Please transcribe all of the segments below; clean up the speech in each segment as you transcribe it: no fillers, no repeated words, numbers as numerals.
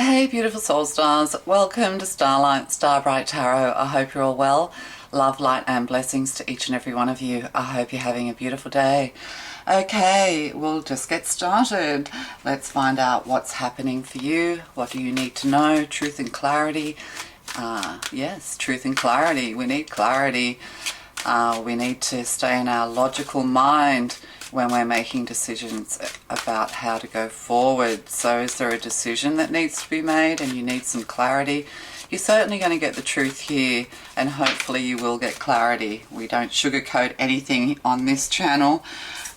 Hey beautiful soul stars, welcome to Starlight, Starbright Tarot. I hope you're all well. Love, light and blessings to each and every one of you. I hope you're having a beautiful day. Okay, we'll just get started. Let's find out what's happening for you. What do you need to know? Truth and clarity. Yes, truth and clarity. We need clarity. We need to stay in our logical mind when we're making decisions about how to go forward. So is there a decision that needs to be made and you need some clarity? You're certainly going to get the truth here, and hopefully you will get clarity. We don't sugarcoat anything on this channel.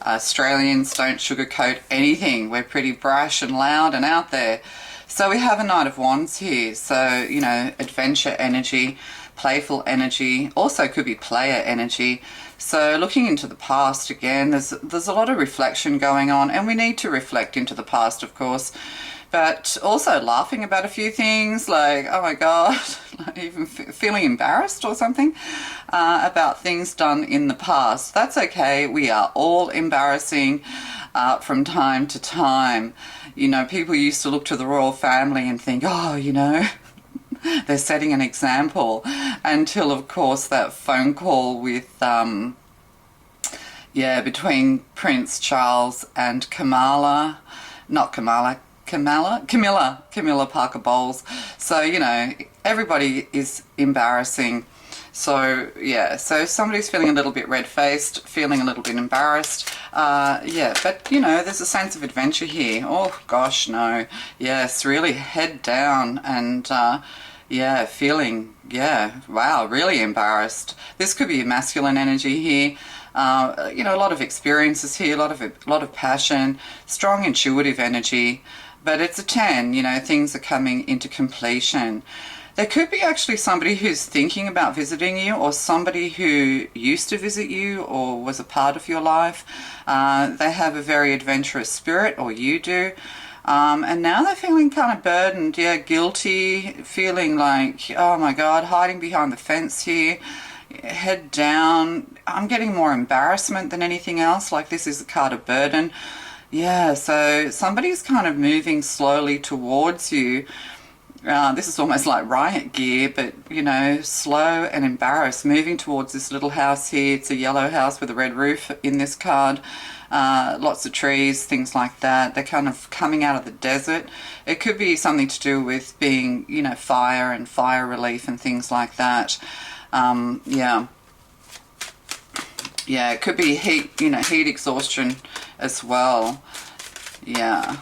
Australians don't sugarcoat anything. We're pretty brash and loud and out there. So we have a Knight of Wands here. So, you know, adventure energy, playful energy, also could be player energy. So looking into the past again, there's a lot of reflection going on, and we need to reflect into the past, of course, but also laughing about a few things like, oh my God, like even feeling embarrassed or something about things done in the past. That's okay. We are all embarrassing from time to time. You know, people used to look to the royal family and think, oh, you know, they're setting an example, until of course that phone call with between Prince Charles and Camilla Parker Bowles. So, you know, everybody is embarrassing. So yeah, so if somebody's feeling a little bit red-faced, feeling a little bit embarrassed, but you know, there's a sense of adventure here. Oh gosh, no. Yes, really head down and feeling, wow, really embarrassed. This could be a masculine energy here. You know, a lot of experiences here, a lot of passion, strong intuitive energy, but it's a 10, you know, things are coming into completion. There could be actually somebody who's thinking about visiting you, or somebody who used to visit you or was a part of your life. They have a very adventurous spirit, or you do. And now they're feeling kind of burdened, guilty, feeling like, oh my God, hiding behind the fence here, head down. I'm getting more embarrassment than anything else, like this is the card of burden. Yeah, so somebody's kind of moving slowly towards you. This is almost like riot gear, but, you know, slow and embarrassed, moving towards this little house here. It's a yellow house with a red roof in this card. Lots of trees, things like that. They're kind of coming out of the desert. It could be something to do with being, you know, fire and fire relief and things like that. It could be heat, you know, heat exhaustion as well. Yeah.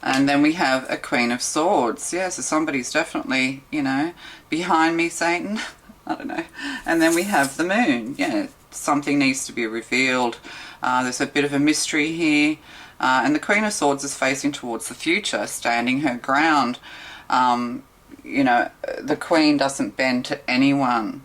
And then we have a Queen of Swords. Yeah, so somebody's definitely, you know, behind me, Satan. I don't know. And then we have the Moon. Yeah, something needs to be revealed. There's a bit of a mystery here. And the Queen of Swords is facing towards the future, standing her ground. You know, the Queen doesn't bend to anyone.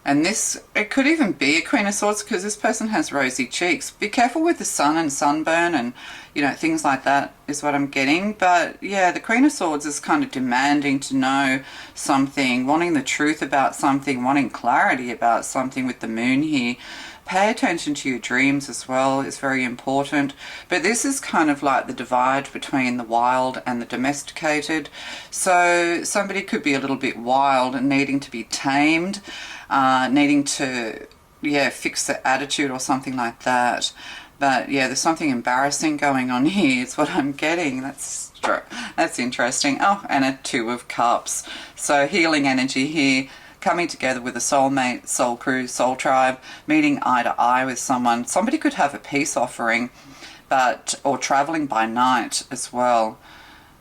And this, it could even be a Queen of Swords because this person has rosy cheeks. Be careful with the sun and sunburn and, you know, things like that is what I'm getting. But yeah, the Queen of Swords is kind of demanding to know something, wanting the truth about something, wanting clarity about something with the Moon here. Pay attention to your dreams as well, is very important. But this is kind of like the divide between the wild and the domesticated. So somebody could be a little bit wild and needing to be tamed, needing to, fix their attitude or something like that. But yeah, there's something embarrassing going on here. It's what I'm getting. That's interesting. Oh, and a Two of Cups. So healing energy here. Coming together with a soulmate, soul crew, soul tribe, meeting eye to eye with someone. Somebody could have a peace offering, or traveling by night as well.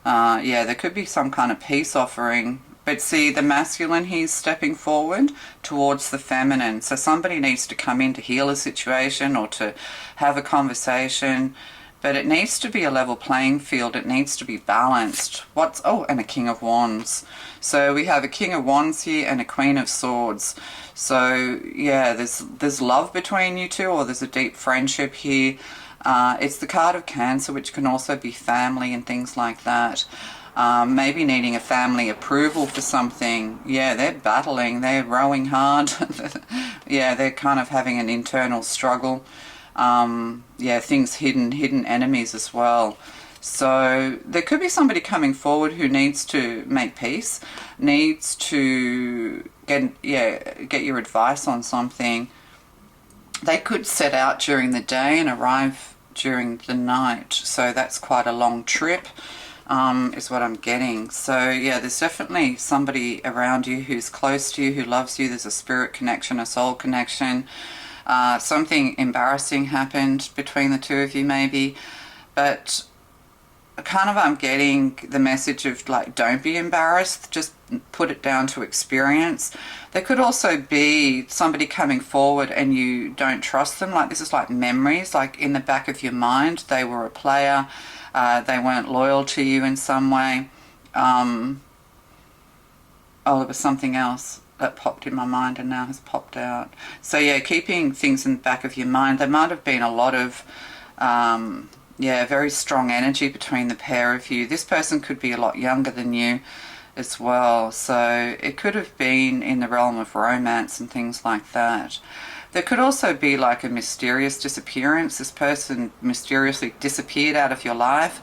There could be some kind of peace offering. But see, the masculine, he's stepping forward towards the feminine. So somebody needs to come in to heal a situation or to have a conversation. But it needs to be a level playing field. It needs to be balanced. And a King of Wands. So we have a King of Wands here and a Queen of Swords. So yeah, there's love between you two, or there's a deep friendship here. It's the card of Cancer, which can also be family and things like that. Maybe needing a family approval for something. Yeah, they're battling. They're rowing hard. Yeah, they're kind of having an internal struggle. Things hidden enemies as well. So there could be somebody coming forward who needs to make peace, needs to get your advice on something. They could set out during the day and arrive during the night. So that's quite a long trip, is what I'm getting. So yeah, there's definitely somebody around you who's close to you, who loves you. There's a spirit connection, a soul connection. Something embarrassing happened between the two of you maybe, but kind of I'm getting the message of like, don't be embarrassed, just put it down to experience. There could also be somebody coming forward and you don't trust them, like this is like memories, like in the back of your mind they were a player, they weren't loyal to you in some way. Oh, there was something else that popped in my mind and now has popped out. So yeah, keeping things in the back of your mind. There might have been a lot of very strong energy between the pair of you. This person could be a lot younger than you as well, so it could have been in the realm of romance and things like that. There could also be like a mysterious disappearance. This person mysteriously disappeared out of your life,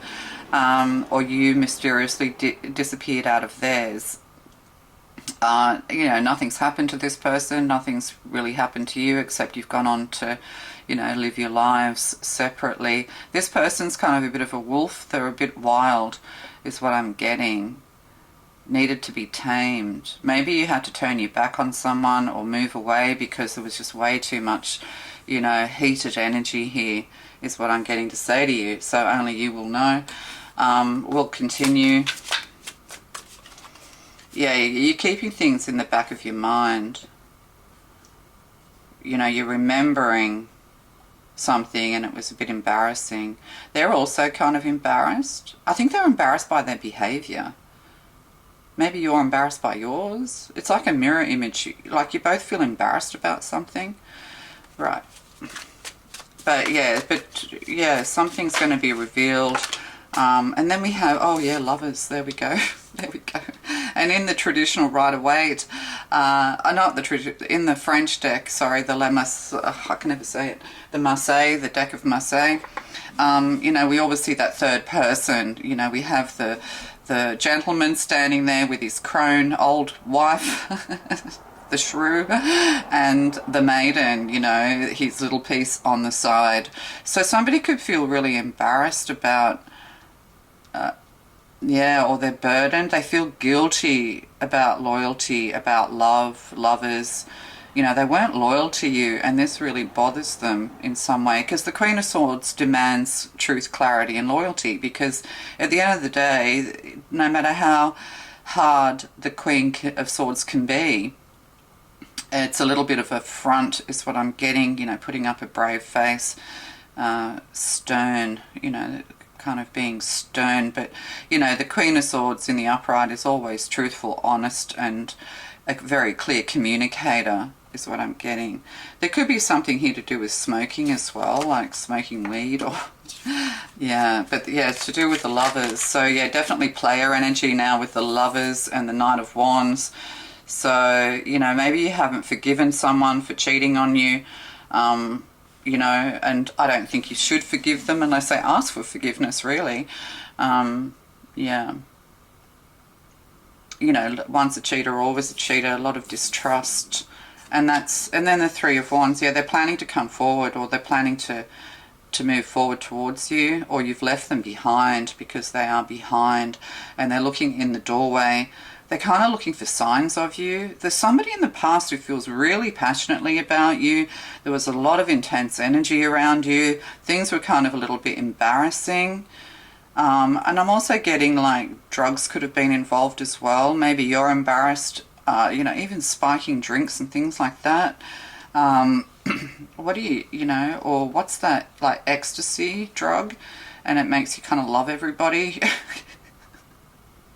or you mysteriously disappeared out of theirs. Nothing's happened to this person, nothing's really happened to you, except you've gone on to live your lives separately. This person's kind of a bit of a wolf. They're a bit wild, is what I'm getting. Needed to be tamed. Maybe you had to turn your back on someone or move away because there was just way too much, heated energy here, is what I'm getting to say to you. So only you will know. We'll continue. Yeah, you're keeping things in the back of your mind. You're remembering something and it was a bit embarrassing. They're also kind of embarrassed. I think they're embarrassed by their behavior. Maybe you're embarrassed by yours. It's like a mirror image. Like you both feel embarrassed about something. Right. But yeah, something's going to be revealed. And then we have, lovers. There we go. There we go. And in the traditional Rider-Waite, in the French deck, sorry, the I can never say it, the Marseille, the deck of Marseille, we always see that third person. We have the gentleman standing there with his crone old wife, the shrew, and the maiden, his little piece on the side. So somebody could feel really embarrassed about or they're burdened. They feel guilty about loyalty, about love, lovers. They weren't loyal to you, and this really bothers them in some way, because the Queen of Swords demands truth, clarity, and loyalty, because at the end of the day, no matter how hard the Queen of Swords can be, it's a little bit of a front, is what I'm getting, putting up a brave face, stern, kind of being stern, but the Queen of Swords in the upright is always truthful, honest, and a very clear communicator, is what I'm getting. There could be something here to do with smoking as well, like smoking weed or it's to do with the lovers. So yeah, definitely player energy now with the lovers and the Knight of Wands. So maybe you haven't forgiven someone for cheating on you, and I don't think you should forgive them unless they ask for forgiveness, really. Once a cheater, always a cheater, a lot of distrust. And then the Three of Wands, they're planning to come forward, or they're planning to move forward towards you, or you've left them behind because they are behind and they're looking in the doorway. They're kind of looking for signs of you. There's somebody in the past who feels really passionately about you. There was a lot of intense energy around you. Things were kind of a little bit embarrassing. And I'm also getting like drugs could have been involved as well. Maybe you're embarrassed, even spiking drinks and things like that. What do or what's that, like ecstasy drug? And it makes you kind of love everybody.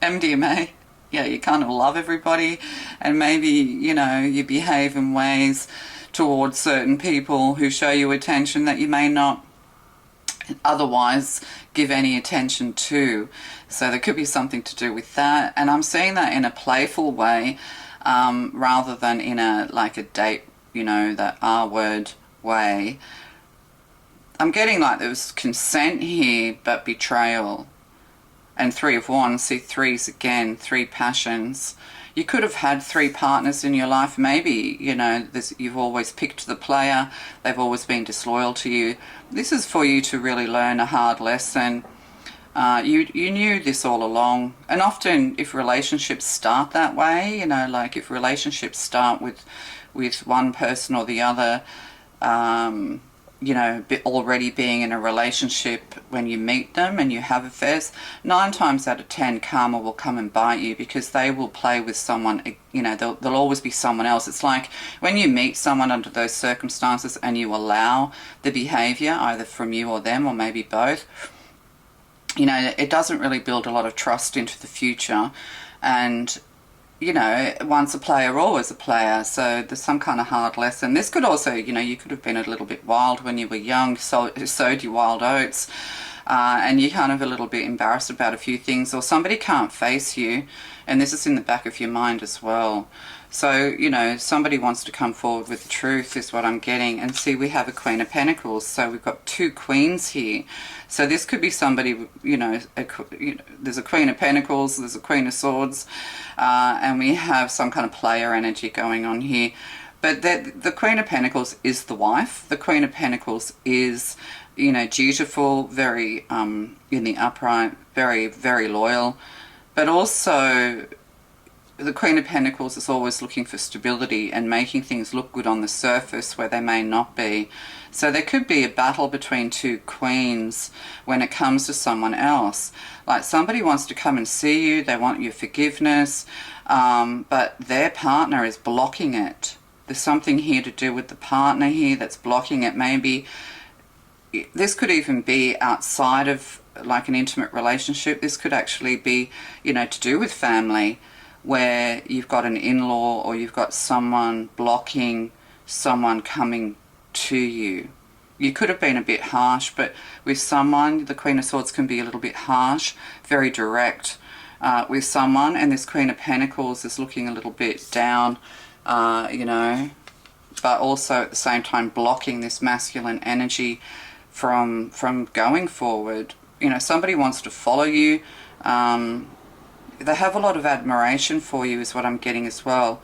MDMA. Yeah, you kind of love everybody, and maybe, you behave in ways towards certain people who show you attention that you may not otherwise give any attention to. So there could be something to do with that, and I'm seeing that in a playful way, rather than in a date, that R word way. I'm getting like there was consent here, but betrayal. And Three of Wands, see threes again, three passions. You could have had three partners in your life. Maybe, you know, you've always picked the player. They've always been disloyal to you. This is for you to really learn a hard lesson. You knew this all along. And often if relationships start that way, you know, like if relationships start with one person or the other, you know, already being in a relationship when you meet them and you have affairs, 9 times out of 10 karma will come and bite you, because they will play with someone, you know, there'll always be someone else. It's like when you meet someone under those circumstances and you allow the behavior either from you or them or maybe both, you know, it doesn't really build a lot of trust into the future. And you know, once a player, always a player. So there's some kind of hard lesson. This could also, you know, you could have been a little bit wild when you were young, sowed your wild oats, and you're kind of a little bit embarrassed about a few things, or somebody can't face you, and this is in the back of your mind as well. So, you know, somebody wants to come forward with the truth is what I'm getting. And see, we have a Queen of Pentacles, so we've got 2 queens here. So this could be somebody, you know, there's a Queen of Pentacles, there's a Queen of Swords, and we have some kind of player energy going on here. But the Queen of Pentacles is the wife. The Queen of Pentacles is, you know, dutiful, very in the upright, very, very loyal. But also the Queen of Pentacles is always looking for stability and making things look good on the surface where they may not be. So there could be a battle between 2 queens when it comes to someone else. Like somebody wants to come and see you, they want your forgiveness, but their partner is blocking it. There's something here to do with the partner here that's blocking it. Maybe this could even be outside of like an intimate relationship. This could actually be, you know, to do with family, where you've got an in-law or you've got someone blocking someone coming to you. You could have been a bit harsh, but with someone, the Queen of Swords can be a little bit harsh, very direct with someone, and this Queen of Pentacles is looking a little bit down, you know, but also at the same time blocking this masculine energy from going forward. You know, somebody wants to follow you. They have a lot of admiration for you is what I'm getting as well.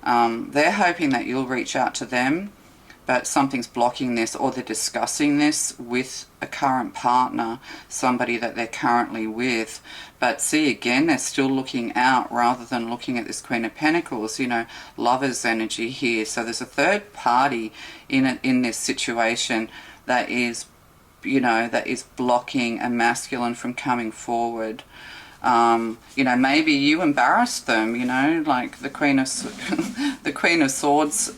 They're hoping that you'll reach out to them, but something's blocking this, or they're discussing this with a current partner, somebody that they're currently with. But see, again, they're still looking out rather than looking at this Queen of Pentacles, you know, lover's energy here. So there's a third party in this situation that is, you know, that is blocking a masculine from coming forward. You know, maybe you embarrassed them, you know, like the Queen of the Queen of Swords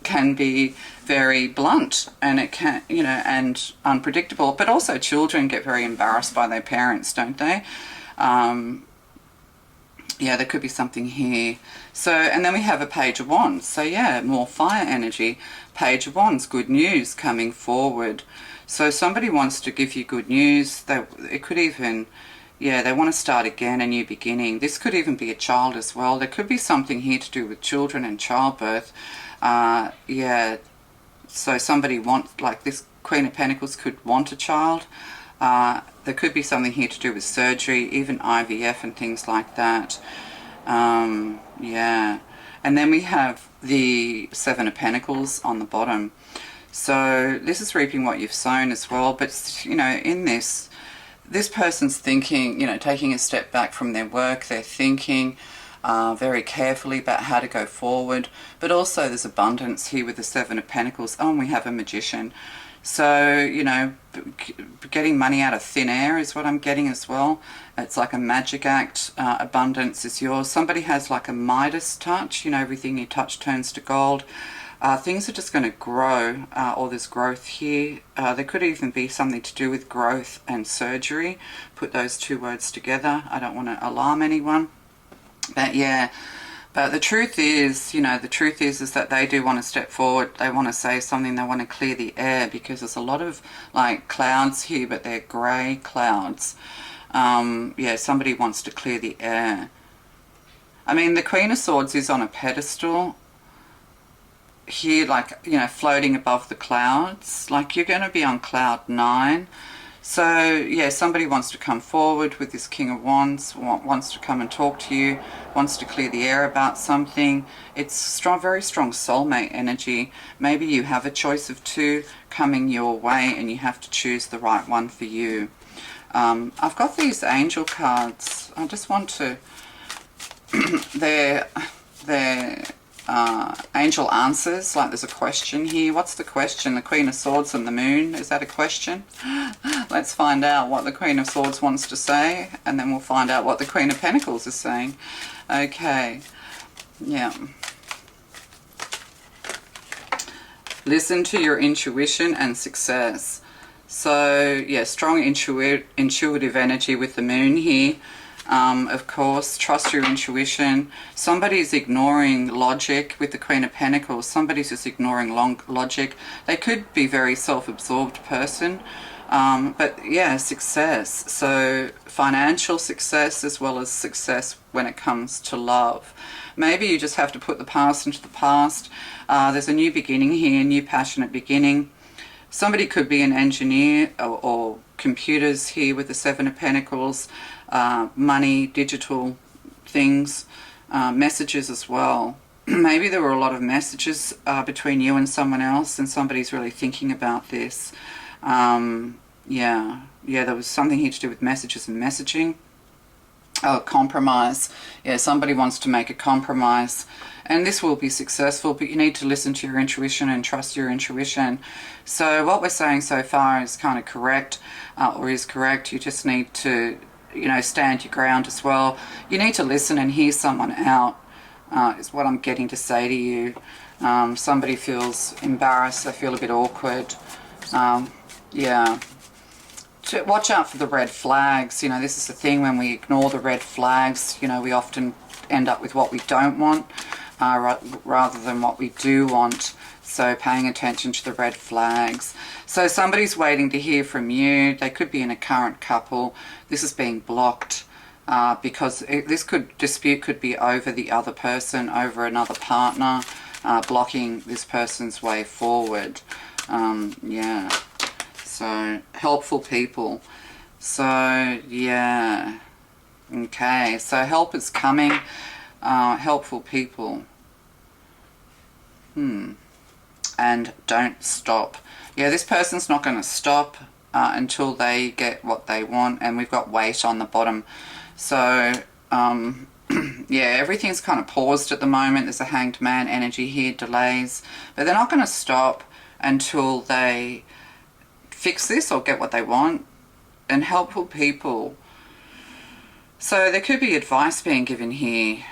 can be very blunt, and it can, you know, and unpredictable, but also children get very embarrassed by their parents, don't they? Yeah, there could be something here. So, and then we have a Page of Wands. So yeah, more fire energy. Page of Wands, good news coming forward. So somebody wants to give you good news. It could even, yeah, they want to start again, a new beginning. This could even be a child as well. There could be something here to do with children and childbirth. Yeah, so somebody wants, like this Queen of Pentacles could want a child. There could be something here to do with surgery, even IVF and things like that. Yeah, and then we have the Seven of Pentacles on the bottom. So this is reaping what you've sown as well. But, you know, in this person's thinking, you know, taking a step back from their work, they're thinking very carefully about how to go forward. But also there's abundance here with the Seven of Pentacles. Oh, and we have a Magician. So, you know, getting money out of thin air is what I'm getting as well. It's like a magic act. Abundance is yours. Somebody has like a Midas touch. You know, everything you touch turns to gold. Things are just going to grow, or there's growth here. There could even be something to do with growth and surgery. Put those two words together. I don't want to alarm anyone. But yeah, but the truth is, you know, the truth is that they do want to step forward. They want to say something. They want to clear the air, because there's a lot of like clouds here, but they're grey clouds. Yeah, somebody wants to clear the air. I mean, the Queen of Swords is on a pedestal here like, you know, floating above the clouds, like you're going to be on cloud 9. So yeah, somebody wants to come forward with this King of Wands, wants to come and talk to you, wants to clear the air about something. It's strong, very strong soulmate energy. Maybe you have a choice of 2 coming your way and you have to choose the right one for you. I've got these angel cards. I just want to, they're angel answers, like there's a question here. What's the question? The Queen of Swords and the Moon, is that a question? Let's find out what the Queen of Swords wants to say, and then we'll find out what the Queen of Pentacles is saying. Okay, yeah. Listen to your intuition and success. So yeah, strong intuitive energy with the Moon here. Of course, trust your intuition. Somebody's ignoring logic with the Queen of Pentacles. Somebody's just ignoring logic. They could be a very self-absorbed person. But yeah, success. So financial success as well as success when it comes to love. Maybe you just have to put the past into the past. There's a new beginning here, a new passionate beginning. Somebody could be an engineer or computers here with the 7 of Pentacles. Money, digital things, messages as well. Maybe there were a lot of messages between you and someone else, and somebody's really thinking about this. Yeah, there was something here to do with messages and messaging. Oh, compromise. Yeah, somebody wants to make a compromise, and this will be successful, but you need to listen to your intuition and trust your intuition. So what we're saying so far is kind of correct, or is correct. You just need to, you know, stand your ground as well. You need to listen and hear someone out, is what I'm getting to say to you. Somebody feels embarrassed, they feel a bit awkward. Yeah. Watch out for the red flags. You know, this is the thing, when we ignore the red flags, you know, we often end up with what we don't want rather than what we do want. So paying attention to the red flags. So somebody's waiting to hear from you. They could be in a current couple. This is being blocked because this dispute could be over the other person, over another partner, blocking this person's way forward. Yeah. So helpful people. So yeah. Okay. So help is coming. Helpful people. And don't stop. Yeah, this person's not going to stop until they get what they want, and we've got weight on the bottom. So yeah, everything's kind of paused at the moment. There's a Hanged Man energy here, delays, but they're not going to stop until they fix this or get what they want. And helpful people. So there could be advice being given here.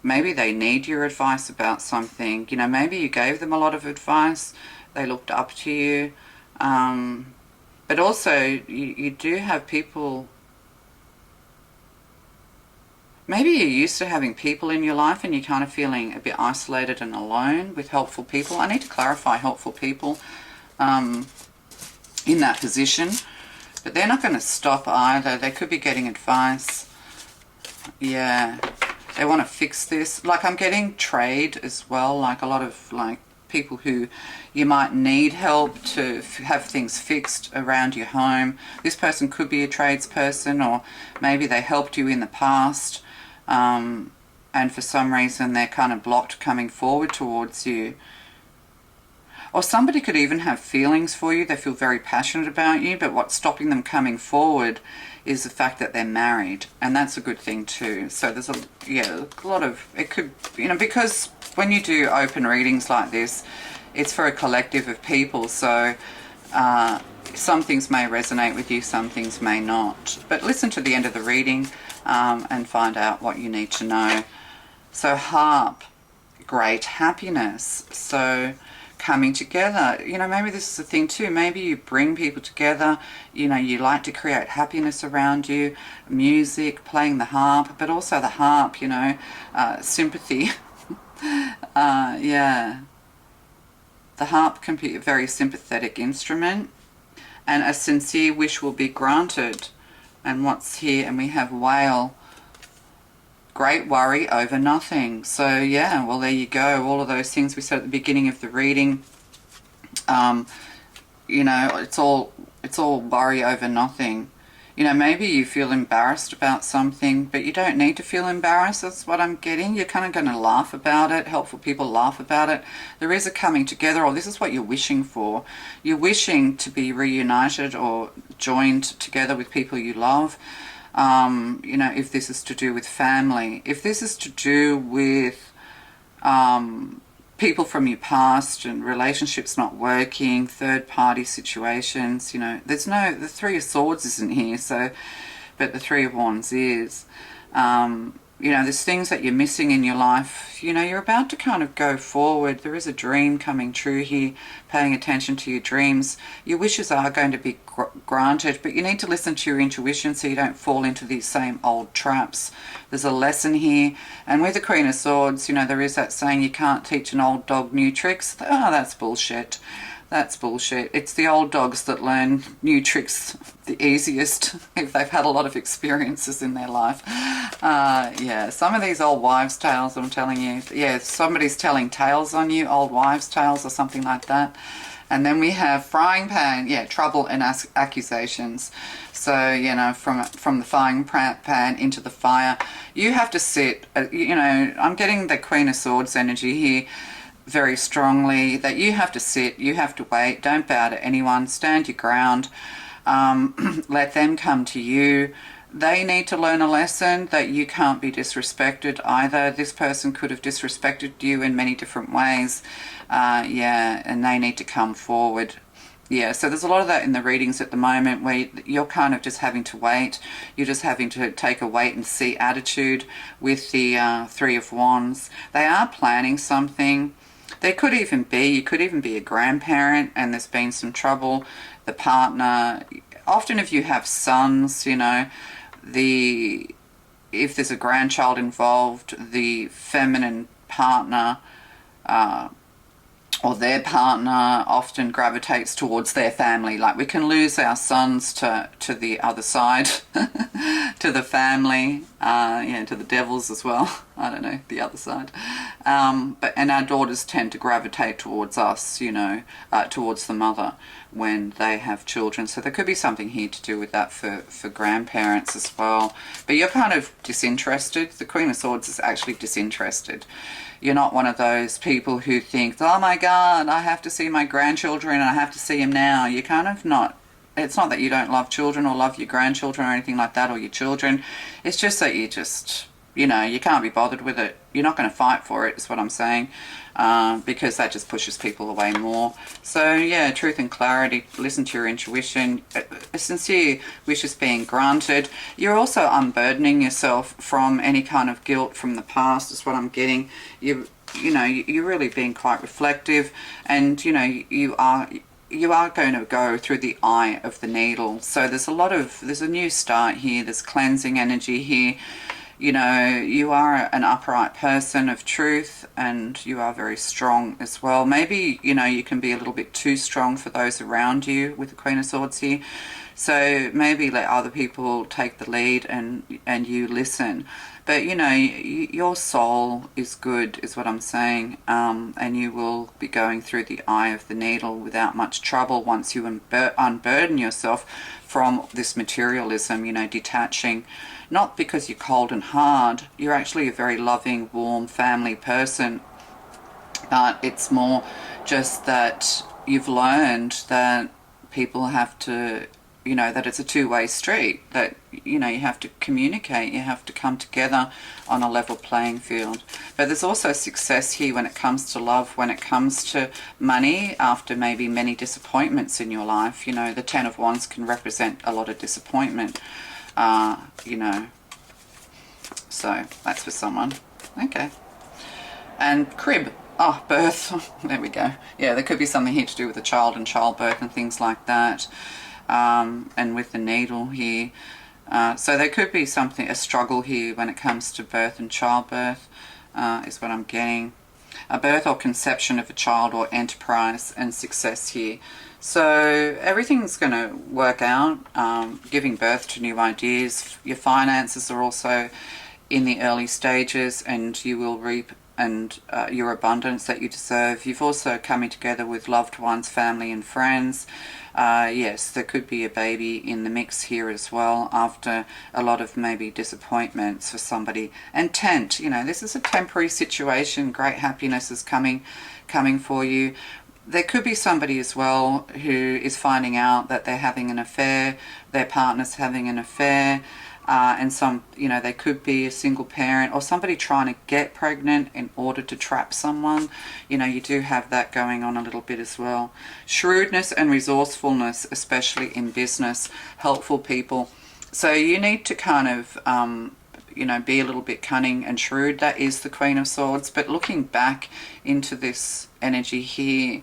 Maybe they need your advice about something. You know, maybe you gave them a lot of advice. They looked up to you. But also, you do have people... Maybe you're used to having people in your life and you're kind of feeling a bit isolated and alone with helpful people. I need to clarify helpful people in that position. But they're not going to stop either. They could be getting advice. Yeah. They want to fix this. Like, I'm getting trade as well. Like, a lot of, like, people who you might need help to have things fixed around your home. This person could be a tradesperson, or maybe they helped you in the past. And for some reason, they're kind of blocked coming forward towards you. Or somebody could even have feelings for you. They feel very passionate about you, but what's stopping them coming forward is the fact that they're married, and that's a good thing too. So there's a lot of, it could, you know, because when you do open readings like this, it's for a collective of people. So some things may resonate with you, some things may not. But listen to the end of the reading and find out what you need to know. So harp, great happiness. So coming together, you know, maybe this is the thing too. Maybe you bring people together, you know, you like to create happiness around you, music, playing the harp, but also the harp, you know, sympathy. Yeah. The harp can be a very sympathetic instrument, and a sincere wish will be granted. And what's here? And we have whale, great worry over nothing. So yeah, well, there you go. All of those things we said at the beginning of the reading. You know, it's all worry over nothing. You know, maybe you feel embarrassed about something, but you don't need to feel embarrassed. That's what I'm getting. You're kind of going to laugh about it. Helpful people laugh about it. There is a coming together, or this is what you're wishing for. You're wishing to be reunited or joined together with people you love. You know, if this is to do with family, if this is to do with people from your past and relationships not working, third-party situations, you know, there's no, the Three of Swords isn't here, so, but the Three of Wands is. You know, there's things that you're missing in your life. You know, you're about to kind of go forward. There is a dream coming true here, paying attention to your dreams. Your wishes are going to be granted, but you need to listen to your intuition so you don't fall into these same old traps. There's a lesson here. And with the Queen of Swords, you know, there is that saying, you can't teach an old dog new tricks. Oh, that's bullshit. That's bullshit. It's the old dogs that learn new tricks the easiest if they've had a lot of experiences in their life. Yeah, some of these old wives' tales, I'm telling you. Yeah, somebody's telling tales on you, old wives' tales or something like that. And then we have frying pan, yeah, trouble and accusations. So, you know, from the frying pan into the fire. You have to sit, you know, I'm getting the Queen of Swords energy here very strongly, that you have to sit, you have to wait, don't bow to anyone, stand your ground, let them come to you. They need to learn a lesson that you can't be disrespected either. This person could have disrespected you in many different ways, yeah, and they need to come forward. Yeah, so there's a lot of that in the readings at the moment where you're kind of just having to wait. You're just having to take a wait and see attitude with the Three of Wands. They are planning something. There could even be, you could even be a grandparent and there's been some trouble. The partner, often if you have sons, you know, if there's a grandchild involved, the feminine partner or their partner often gravitates towards their family. Like we can lose our sons to the other side, to the family, yeah, to the devils as well. I don't know, the other side. And our daughters tend to gravitate towards us, you know, towards the mother when they have children. So there could be something here to do with that for grandparents as well. But you're kind of disinterested. The Queen of Swords is actually disinterested. You're not one of those people who think, oh my God, I have to see my grandchildren and I have to see them now. You're kind of not. It's not that you don't love children or love your grandchildren or anything like that, or your children. It's just that you just, you know, you can't be bothered with it. You're not going to fight for it, is what I'm saying, because that just pushes people away more. So yeah, truth and clarity, listen to your intuition. A sincere wish is being granted. You're also unburdening yourself from any kind of guilt from the past, is what I'm getting. You know, you're really being quite reflective, and you know, you are going to go through the eye of the needle. So there's a new start here. There's cleansing energy here. You know, you are an upright person of truth and you are very strong as well. Maybe, you know, you can be a little bit too strong for those around you with the Queen of Swords here. So maybe let other people take the lead and you listen. But, you know, your soul is good, is what I'm saying. And you will be going through the eye of the needle without much trouble once you unburden yourself from this materialism, you know, detaching. Not because you're cold and hard. You're actually a very loving, warm, family person. But it's more just that you've learned that people have to, you know, that it's a two-way street, that, you know, you have to communicate, you have to come together on a level playing field. But there's also success here when it comes to love, when it comes to money, after maybe many disappointments in your life. You know, the Ten of Wands can represent a lot of disappointment, you know. So that's for someone. Okay. And crib. Oh, birth. There we go. Yeah, there could be something here to do with a child and childbirth and things like that. And with the needle here. So there could be something, a struggle here when it comes to birth and childbirth, is what I'm getting. A birth or conception of a child or enterprise and success here. So everything's going to work out, giving birth to new ideas. Your finances are also in the early stages, and you will reap and your abundance that you deserve. You've also coming together with loved ones, family and friends. Yes, there could be a baby in the mix here as well, after a lot of maybe disappointments for somebody. And tent, you know, this is a temporary situation. Great happiness is coming for you. There could be somebody as well who is finding out that they're having an affair, their partner's having an affair, and some, you know, they could be a single parent or somebody trying to get pregnant in order to trap someone. You know, you do have that going on a little bit as well. Shrewdness and resourcefulness, especially in business, helpful people. So you need to kind of, you know, be a little bit cunning and shrewd. That is the Queen of Swords. But looking back into this energy here,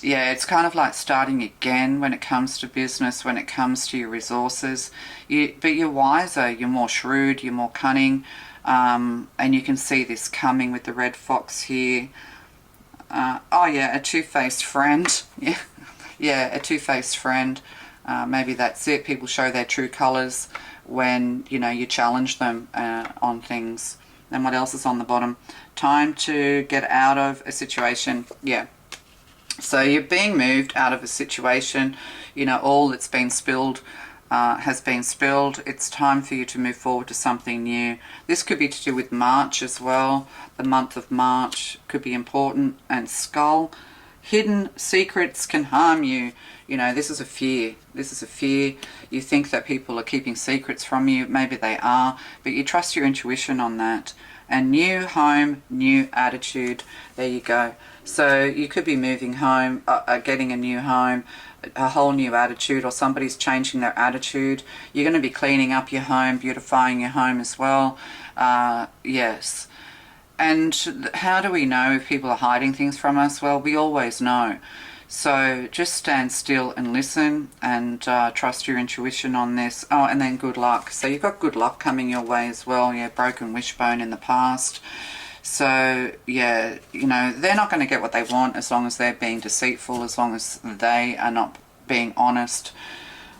yeah, it's kind of like starting again when it comes to business, when it comes to your resources. But you're wiser, you're more shrewd, you're more cunning, and you can see this coming with the red fox here. Oh yeah, a two-faced friend. Yeah, yeah, a two-faced friend. Maybe that's it. People show their true colours when, you know, you challenge them on things. And what else is on the bottom? Time to get out of a situation. Yeah. So you're being moved out of a situation. You know, all that's been spilled has been spilled. It's time for you to move forward to something new. This could be to do with March as well. The month of March could be important. And skull. Hidden secrets can harm you. You know, this is a fear. This is a fear. You think that people are keeping secrets from you. Maybe they are. But you trust your intuition on that. And new home, new attitude. There you go. So you could be moving home, getting a new home, a whole new attitude, or somebody's changing their attitude. You're going to be cleaning up your home, beautifying your home as well. Yes. And how do we know if people are hiding things from us? Well, we always know. So just stand still and listen, and trust your intuition on this. Oh, and then good luck. So you've got good luck coming your way as well. Yeah, broken wishbone in the past. So, yeah, you know, they're not going to get what they want as long as they're being deceitful, as long as they are not being honest.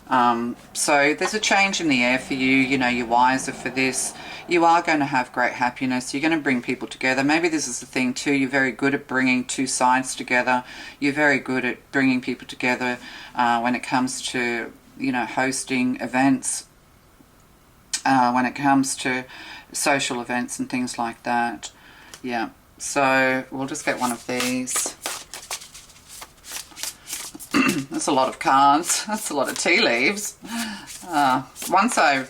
So there's a change in the air for you. You know, you're wiser for this. You are going to have great happiness. You're going to bring people together. Maybe this is the thing too. You're very good at bringing two sides together. You're very good at bringing people together when it comes to, you know, hosting events, when it comes to social events and things like that. Yeah, so we'll just get one of these. That's a lot of cards. That's a lot of tea leaves. Once a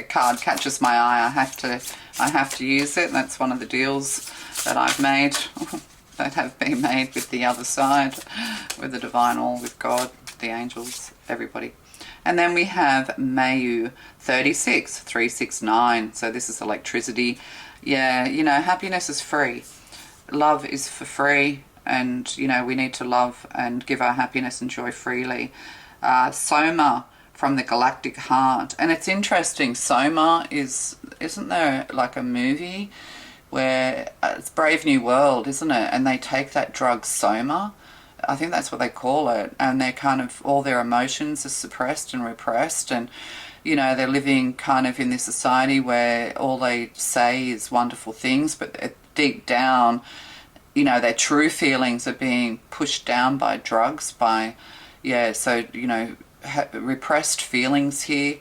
card catches my eye, I have to use it. That's one of the deals that I've made, that have been made with the other side, with the divine all, with God, the angels, everybody. And then we have Mayu 36, 369. So this is electricity. Yeah, you know, happiness is free. Love is for free. And, you know, we need to love and give our happiness and joy freely. Soma from the Galactic Heart. And it's interesting, Soma isn't there like a movie where it's Brave New World, isn't it? And they take that drug Soma. I think that's what they call it. And they're kind of, all their emotions are suppressed and repressed. And, you know, they're living kind of in this society where all they say is wonderful things, but deep down, you know, their true feelings are being pushed down by drugs, by, yeah, so, you know, repressed feelings here.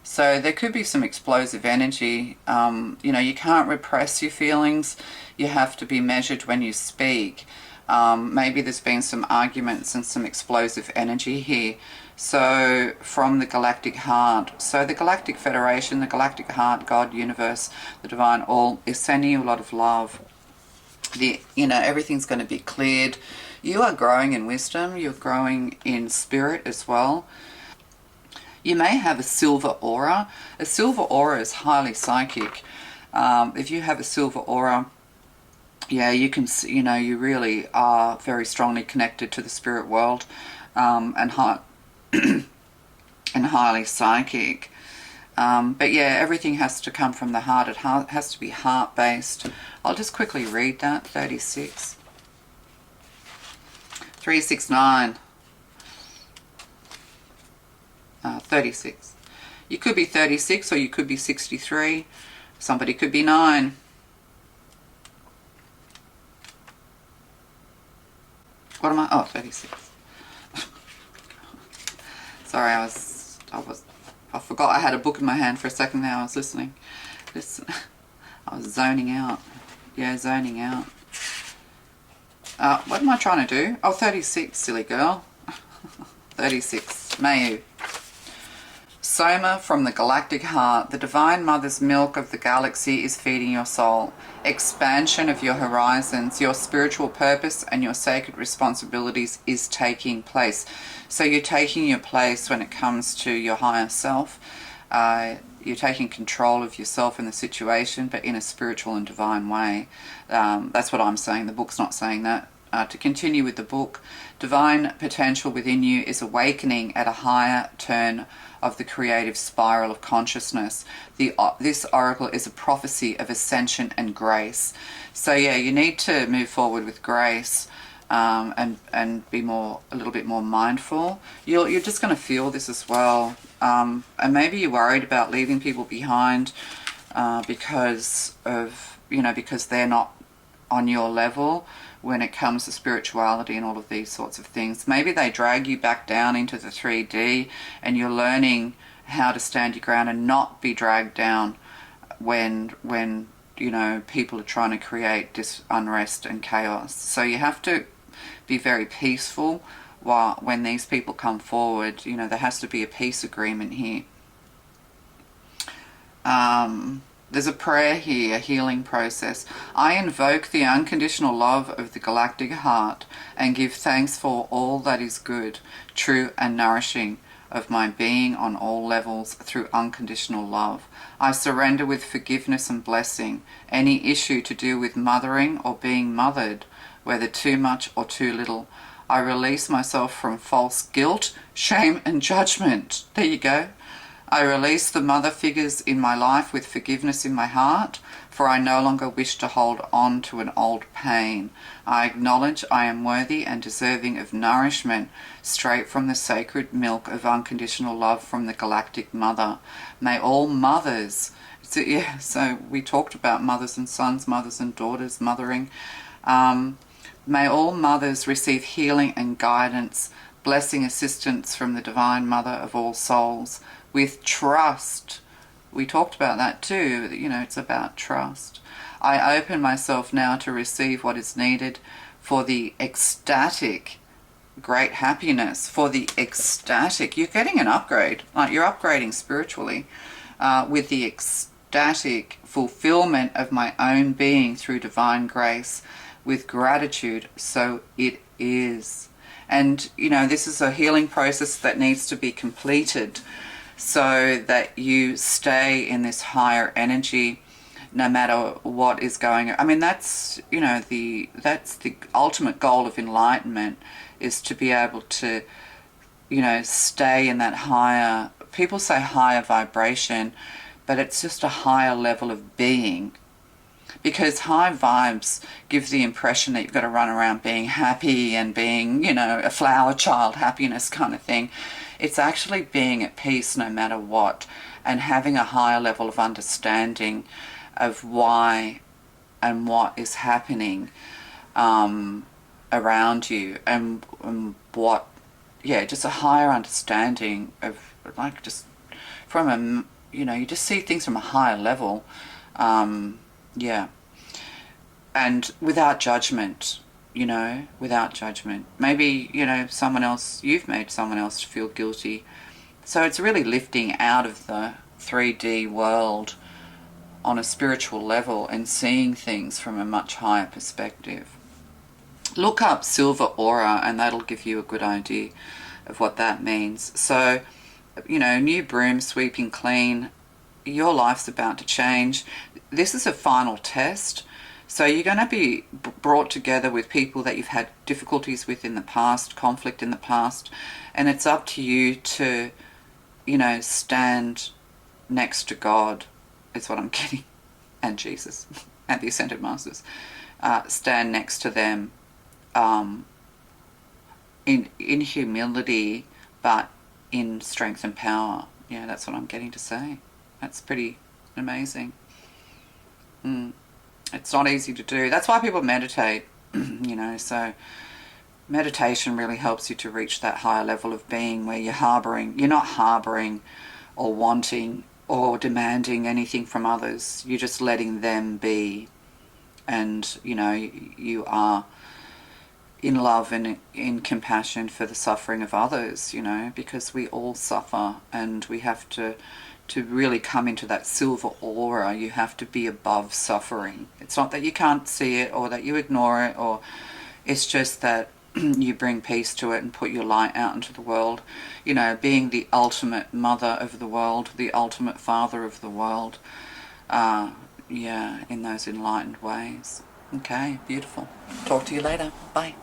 So there could be some explosive energy. You know, you can't repress your feelings. You have to be measured when you speak. Maybe there's been some arguments and some explosive energy here. So from the Galactic Heart. So the Galactic Federation, the Galactic Heart, God, Universe, the Divine All is sending you a lot of love. You know, everything's going to be cleared. You are growing in wisdom. You're growing in spirit as well. You may have a silver aura. A silver aura is highly psychic. If you have a silver aura, yeah, you can, you know, you really are very strongly connected to the spirit world, and and highly psychic. But yeah, everything has to come from the heart. It has to be heart-based. I'll just quickly read that. 36. 369. 36. You could be 36 or you could be 63. Somebody could be 9. What am I? Oh, 36. Sorry, I forgot I had a book in my hand for a second there. I was listening. I was zoning out. Yeah, zoning out. What am I trying to do? Oh, 36, silly girl. 36. Mayu. Soma from the galactic heart. The divine mother's milk of the galaxy is feeding your soul. Expansion of your horizons, your spiritual purpose and your sacred responsibilities is taking place. So you're taking your place when it comes to your higher self. You're taking control of yourself and the situation, but in a spiritual and divine way. That's what I'm saying. The book's not saying that. To continue with the book, divine potential within you is awakening at a higher turn of the creative spiral of consciousness. This oracle is a prophecy of ascension and grace. So yeah, you need to move forward with grace, and be a little bit more mindful. You're just going to feel this as well, and maybe you're worried about leaving people behind because they're not on your level when it comes to spirituality and all of these sorts of things. Maybe they drag you back down into the 3D and you're learning how to stand your ground and not be dragged down when people are trying to create this unrest and chaos. So you have to be very peaceful when these people come forward. There has to be a peace agreement here. There's a prayer here, a healing process. I invoke the unconditional love of the galactic heart and give thanks for all that is good, true and nourishing of my being on all levels through unconditional love. I surrender with forgiveness and blessing any issue to do with mothering or being mothered, whether too much or too little. I release myself from false guilt, shame and judgment. There you go. I release the mother figures in my life with forgiveness in my heart, for I no longer wish to hold on to an old pain. I acknowledge I am worthy and deserving of nourishment straight from the sacred milk of unconditional love from the galactic mother. May all mothers, so we talked about mothers and sons, mothers and daughters, mothering. May all mothers receive healing and guidance, blessing, assistance from the divine mother of all souls. With trust. We talked about that too. It's about trust. I open myself now to receive what is needed for the ecstatic great happiness, for the ecstatic. You're getting an upgrade. Like you're upgrading spiritually with the ecstatic fulfillment of my own being through divine grace with gratitude. So it is. And, this is a healing process that needs to be completed, so that you stay in this higher energy no matter what is going on. I mean, that's the ultimate goal of enlightenment, is to be able to stay in that higher, people say higher vibration, but it's just a higher level of being, because high vibes give the impression that you've got to run around being happy and being a flower child happiness kind of thing. It's actually being at peace no matter what, and having a higher level of understanding of why and what is happening around you, and what, just a higher understanding of, like, just from a, you just see things from a higher level, and without judgment. Without judgment. Maybe, you've made someone else feel guilty. So it's really lifting out of the 3D world on a spiritual level and seeing things from a much higher perspective. Look up silver aura and that'll give you a good idea of what that means. So, new broom sweeping clean. Your life's about to change. This is a final test. So you're going to be brought together with people that you've had difficulties with in the past, conflict in the past, and it's up to you to, stand next to God, is what I'm getting, and Jesus, and the Ascended Masters. Stand next to them in humility, but in strength and power. Yeah, that's what I'm getting to say. That's pretty amazing. It's not easy to do. That's why people meditate, you know, so meditation really helps you to reach that higher level of being where you're not harboring or wanting or demanding anything from others. You're just letting them be, and, you know, you are in love and in compassion for the suffering of others, you know, because we all suffer, and we have to really come into that silver aura. You have to be above suffering. It's not that you can't see it or that you ignore it, or it's just that you bring peace to it and put your light out into the world, you know, being the ultimate mother of the world, the ultimate father of the world, yeah, in those enlightened ways. Okay, beautiful. Talk to you later. Bye.